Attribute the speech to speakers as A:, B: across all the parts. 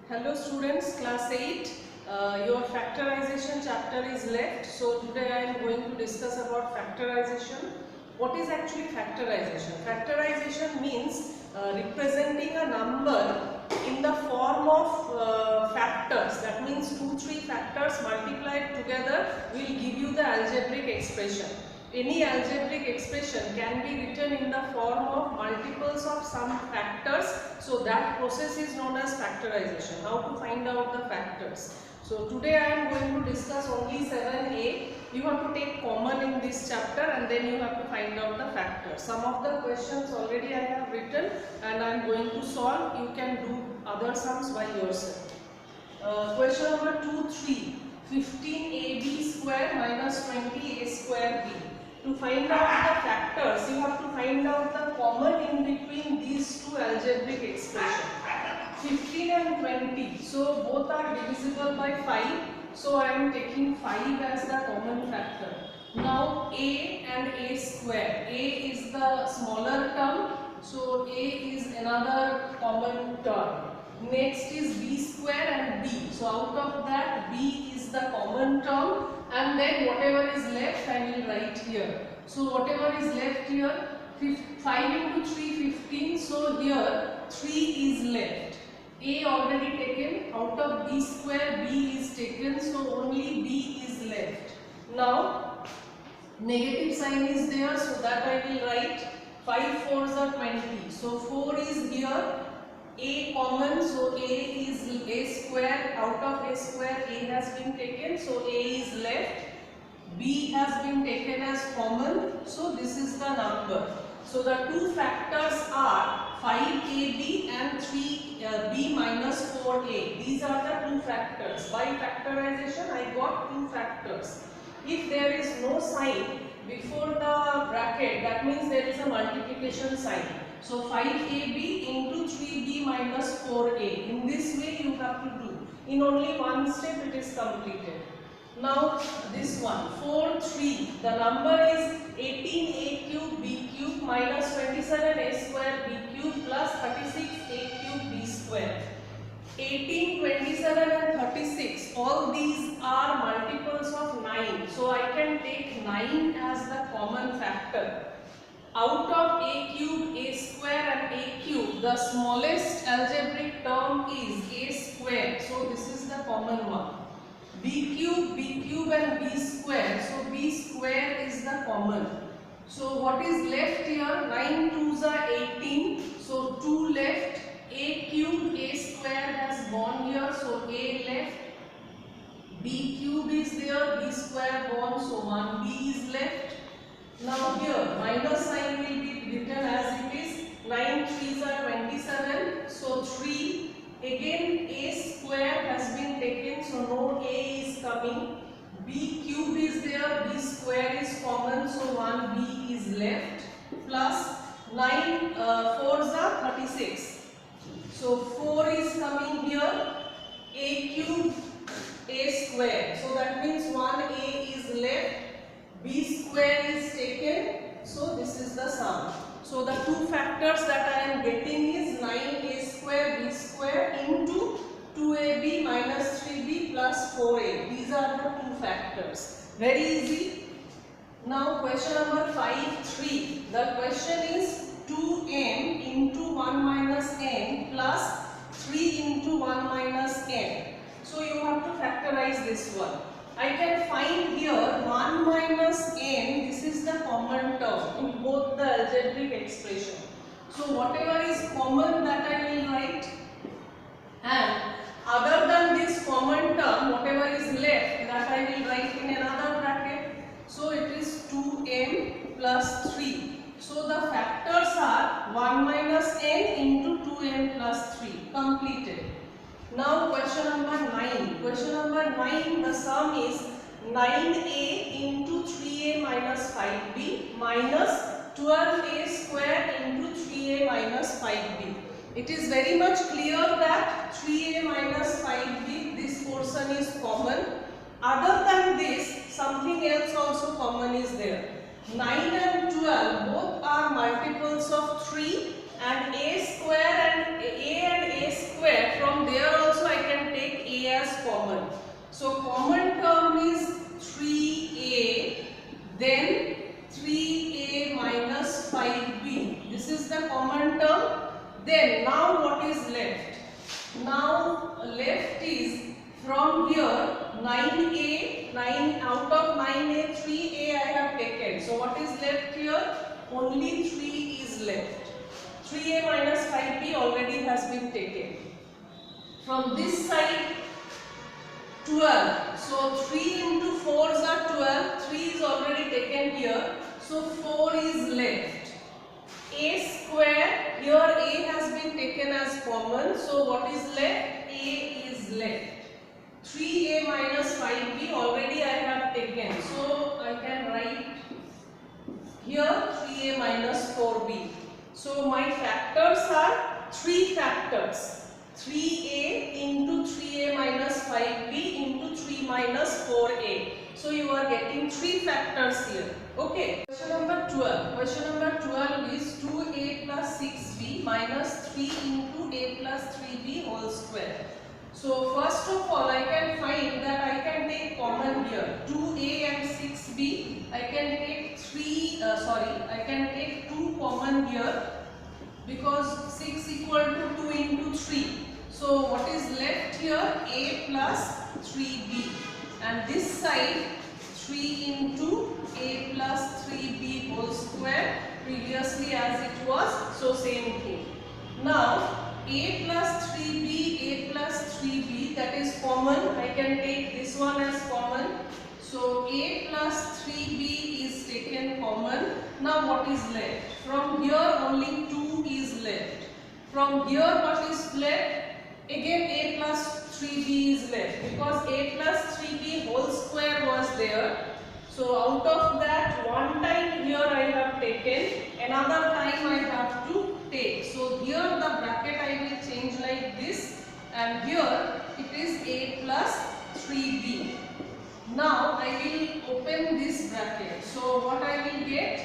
A: Hello students, class 8. Your factorization chapter is left. So today I am going to discuss about factorization. What is actually factorization? Factorization means representing a number in the form of factors. That means 2-3 factors multiplied together will give you the algebraic expression. Any algebraic expression can be written in the form of multiples of some factors. So that process is known as factorization. How to find out the factors? So today I am going to discuss only 7a. You have to take common in this chapter and then you have to find out the factors. Some of the questions already I have written and I am going to solve. You can do other sums by yourself. Question number 2-3. 15ab square minus 20a square b. To find out the factors, you have to find out the common in between these two algebraic expressions. 15 and 20. So both are divisible by 5. So I am taking 5 as the common factor. Now a and a square. A is the smaller term. So a is another common term. Next is b square and b. So out of that b is the common term and then whatever is left I will write here. So whatever is left here 5 into 3 15. So here 3 is left. A already taken, out of b square b is taken, so only b is left. Now negative sign is there, so that I will write 5 4s are 20. So 4 is here. A common, so a is a square, out of a square a has been taken, so a is left. B has been taken as common, so this is the number. So the two factors are 5ab and 3b minus 4a. These are the two factors. By factorization I got two factors. If there is no sign before the bracket, that means there is a multiplication sign. So 5ab into 3b minus 4a. In this way you have to do. In only one step it is completed. Now this one 4 3. The number is 18a cube b cube minus 27a square b cube plus 36a cube b square. 18, 27 and 36. All these are multiples of 9. So I can take 9 as the common factor. Out of a cube, a square and a cube, the smallest algebraic term is a square. So this is the common one. B cube and b square. So b square is the common. So what is left here? 9 2s are 18. So 2 left. A cube, a square has gone here. So a left. B cube is there. B square gone. So 1b is left. Now here minus sign will be written as it is. 9 3s are 27. So 3. Again a square has been taken. So no a is coming. B cube is there. B square is common. So 1b is left. Plus 9 4s are 36. So 4 is coming here. A cube, a square. So that means 1a is left. B square is taken, so this is the sum. So the two factors that I am getting is 9a square b square into 2ab minus 3b plus 4a. These are the two factors. Very easy. Now question number 5-3. The question is 2m into 1 minus n plus 3 into 1 minus n. So you have to factorize this one. I can find here 1 minus n, this is the common term in both the algebraic expression. So whatever is common that I will write, and other than this common term, whatever is left that I will write in another bracket. So it is 2m plus 3. So the factors are 1 minus n into 2m plus 3. Completed. Now question number 9. Question number 9, the sum is 9a into 3a minus 5b minus 12a square into 3a minus 5b. It is very much clear that 3a minus 5b, this portion is common. Other than this, something else also common is there. 9 and 12 both are multiples of 3 and a square and a square, from there also I common. So common term is 3a, then 3a minus 5b. This is the common term. Then now what is left? Now left is from here 9a, 9 out of 9a, 3a I have taken. So what is left here? Only 3 is left. 3a minus 5b already has been taken. From this side 12. So 3 into 4s are 12. 3 is already taken here. So 4 is left. A square, here a has been taken as common. So what is left? A is left. 3a minus 5b already I have taken. So I can write here 3a minus 4b. So my factors are 3 factors. 3a into 3a minus 5b into 3 minus 4a. So you are getting 3 factors here. Okay. Question number 12. Question number 12 is 2a plus 6b minus 3 into a plus 3b whole square. So first of all I can find that I can take common here. 2a and 6b. I can take 2 common here, because 6 equal to 2 into 3. So what is left here? A plus 3b, and this side 3 into a plus 3b whole square, previously as it was, so same thing. Now a plus 3b, that is common. I can take this one as common. So a plus 3b is taken common. Now what is left? From here only 2 is left. From here what is left? Again a plus 3b is left, because a plus 3b whole square was there. So out of that, one time here I have taken, another time I have to take. So here the bracket I will change like this, and here it is a plus 3b. Now I will open this bracket. So what I will get?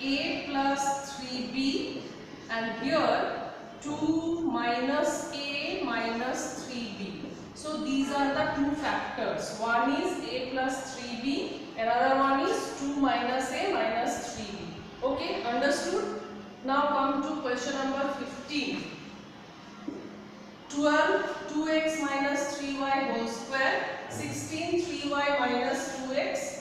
A: A plus 3b, and here 2 minus a minus 3b. So these are the 2 factors. One is a plus 3b, another one is 2 minus a minus 3b. Okay, understood? Now come to question number 15. 12 2x minus 3y whole square, 16 3y minus 2x.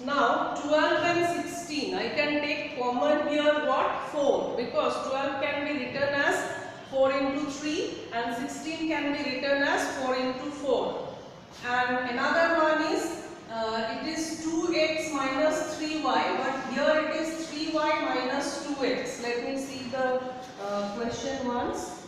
A: Now 12 and 16, I can take common here what? 4, because 12 can be written as 4 into 3 and 16 can be written as 4 into 4. And another one is it is 2x minus 3y, but here it is 3y minus 2x. Let me see the question once.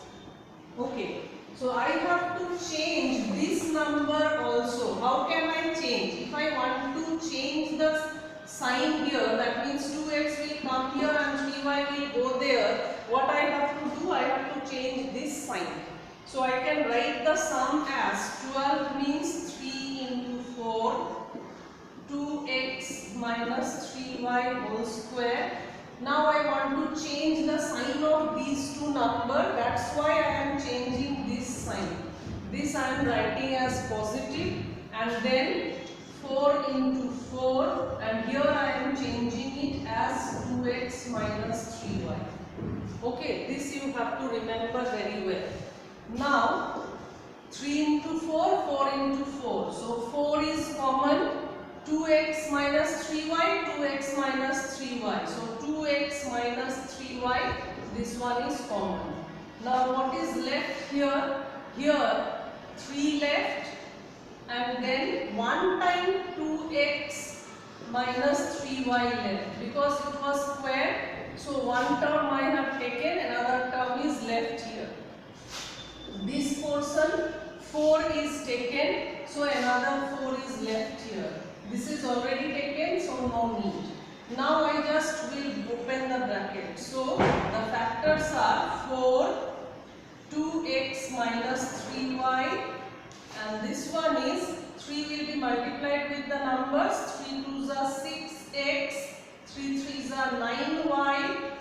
A: Okay, so I have to change this number also. How can I change? If I want to change the sign here, that means 2x will come here and 3y will go there. What I have to do? I have to change this sign. So I can write the sum as 12 means 3 into 4, 2x minus 3y whole square. Now I want to change the sign of these two numbers. That's why I am changing this sign. This I am writing as positive, and then 4 into 4, and here I am changing it as 2x minus 3y. Okay, this you have to remember very well. Now 3 into 4, 4 into 4. So 4 is common. 2x minus 3y, 2x minus 3y. So 2x minus 3y, this one is common. Now what is left here? Here 3 left, and then one time 2x minus 3y left, because it was square. So one term I have taken, another term is left here. This portion 4 is taken, so another 4 is left here. This is already taken, so no need. Now I just will open the bracket. So the factors are 4, 2x minus 3y, and this one is 3 will be multiplied with the numbers. 3 2s are 6x, 3 3s are 9y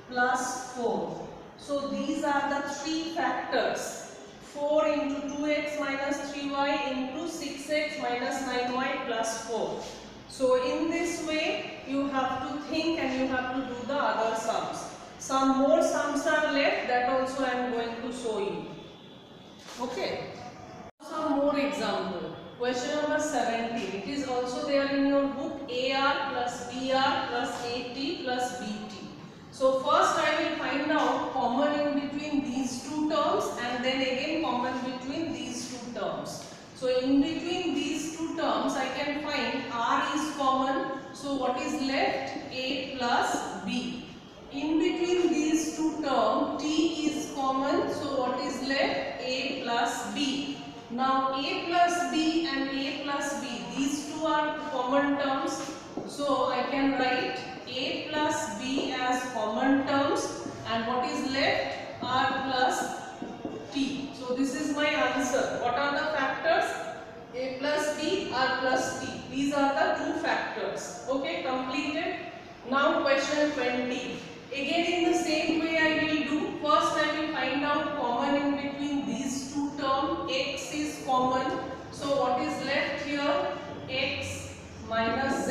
A: plus 4. So these are the 3 factors. 4 into 2x minus 3y into 6x minus 9y plus 4. So in this way you have to think and you have to do the other sums. Some more sums are left, that also I am going to show you. Okay. Some more example. Question number 17. It is also there in your book. AR plus BR plus AT plus BT. So first I will find out common in between these two terms and then again common between these two terms. So in between these two terms I can find R is common. So what is left? A plus B. In between these two terms T is common. So what is left? A plus B. Now A plus B and A plus B, these two are common terms. So I can write A plus B as common terms and what is left? R plus T. So this is my answer. What are the factors? A plus B, R plus T. These are the two factors. Okay, completed. Now question 20. Again in the same way I will do. First I will find out common in between these two terms. X is common. So what is left here? X minus Z,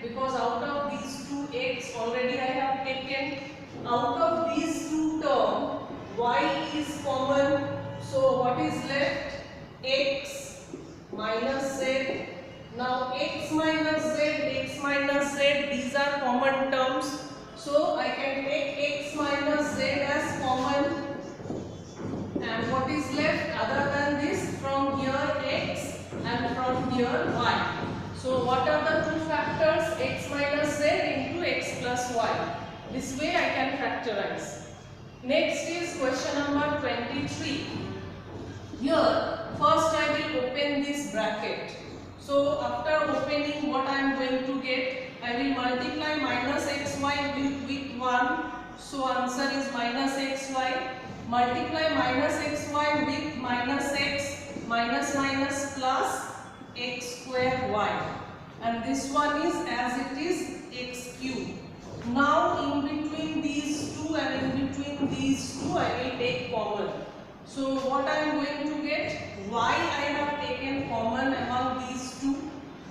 A: because out of these two X already I have taken. Out of these two terms Y is common. So what is left? X minus Z. Now X minus Z, these are common terms. So I can take X minus Z as common, and what is left other than this? From here X and from here Y. So what are the two factors? X minus Z into X plus Y. This way I can factorize. Next is question number 23. Here first I will open this bracket. So after opening, what I am going to get? I will multiply minus xy with 1. So answer is minus xy. Multiply minus xy with minus x, minus minus plus x square y. And this one is as it is x cube. Now in between these two and in between these two I will take common. So what I am going to get? Y I have taken common among these two.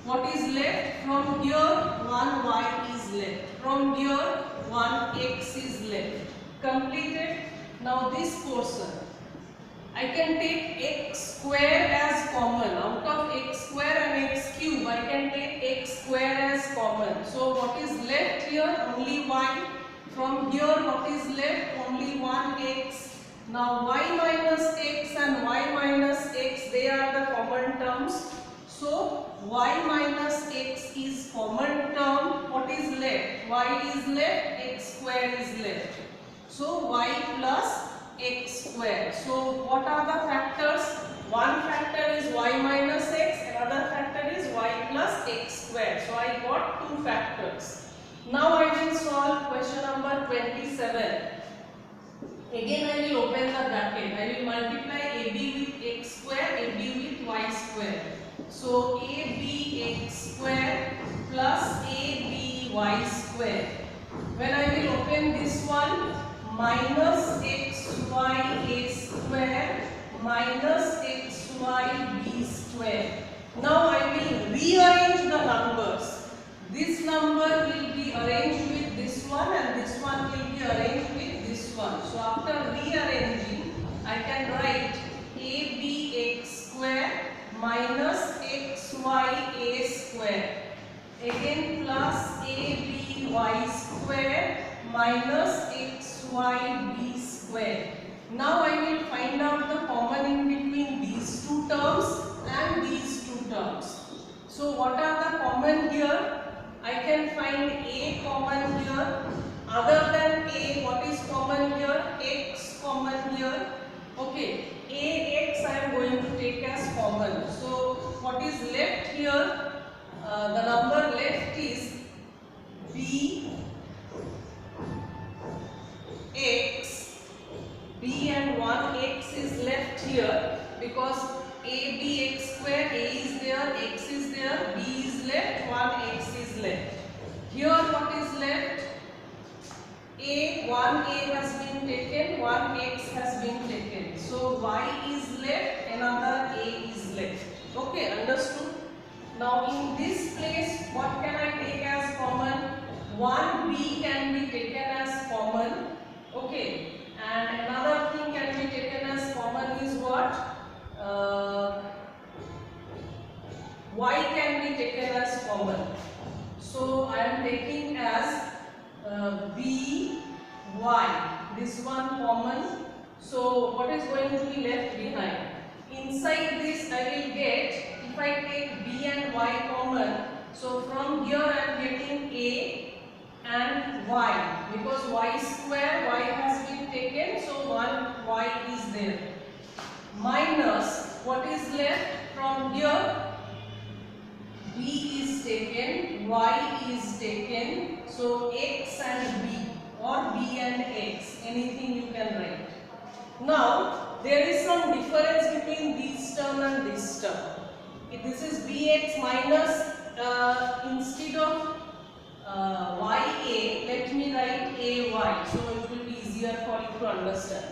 A: What is left? From here 1 y is left. From here 1 x is left. Completed. Now this portion I can take x square as common. Out of x square and x cube I can take x square as common. So what is left here? Only y. From here what is left? Only 1x. Now y minus x and y minus x, they are the common terms. So y minus x is common term. What is left? Y is left, x square is left. So y plus x square. So what are the factors? One factor is y minus x, another factor is y plus x square. So I got two factors. Now I will solve question number 27. Again I will open the bracket. I will multiply AB with x square, AB with y square. So AB x square plus AB y square. When I will open this one, minus xy a square minus xy b square. Now I will rearrange the numbers. This number will be arranged with this one and this one will be arranged with this one. So after rearranging, I can write abx square minus xy a square. Again plus aby square minus xyb square. Now I will find out the common in between these two terms and these two terms. So what are the common here? I can find a common here. Other than a, what is common here? X common here. Okay, ax I am going to take as common. So what is left here? The number left is b x. B and 1x is left here because abx square, a is there, x is there, b is left, 1x is left. Here what is left? A, 1a has been taken, 1x has been taken. So y is left. Okay, understood. Now in this place, what can I take as common? 1b can be taken as common. Okay, and another thing can be taken as common is what? Y can be taken as common. So I am taking as b y. This one common. So what is going to be left behind? Inside this I will get, if I take b and y common, so from here I am getting a and y, because y square, y has been taken, so 1 y is there, minus what is left from here, b is taken, y is taken, so x and b, or b and x, anything you can write. Now there is some difference between this term and this term. If this is bx minus, instead of ya, let me write ay, so it will be easier for you to understand.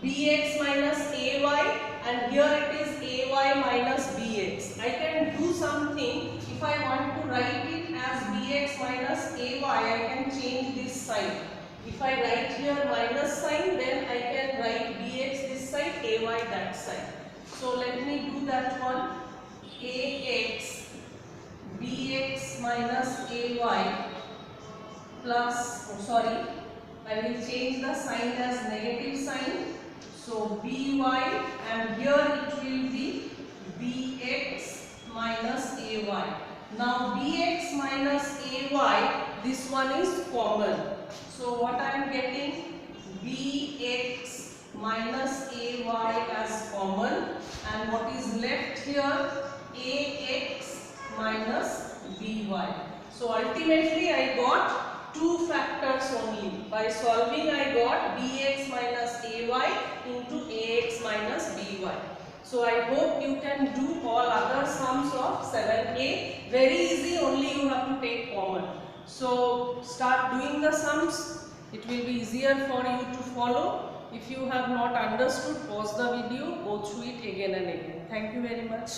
A: Bx minus ay, and here it is ay minus bx. I can do something. If I want to write it as bx minus ay, I can change this sign. If I write here minus sign, then I can write bx this side, ay that side. So let me do that one. Ax bx minus ay plus, I will change the sign as negative sign. So by, and here it will be bx minus ay. Now bx minus ay, this one is common. So what I am getting, bx minus ay as common, and what is left here, ax minus by. So ultimately I got two factors only. By solving I got bx minus ay into ax minus by. So I hope you can do all other sums of 7a. Very easy, only you have to take common. So start doing the sums. It will be easier for you to follow. If you have not understood, pause the video, go through it again and again. Thank you very much.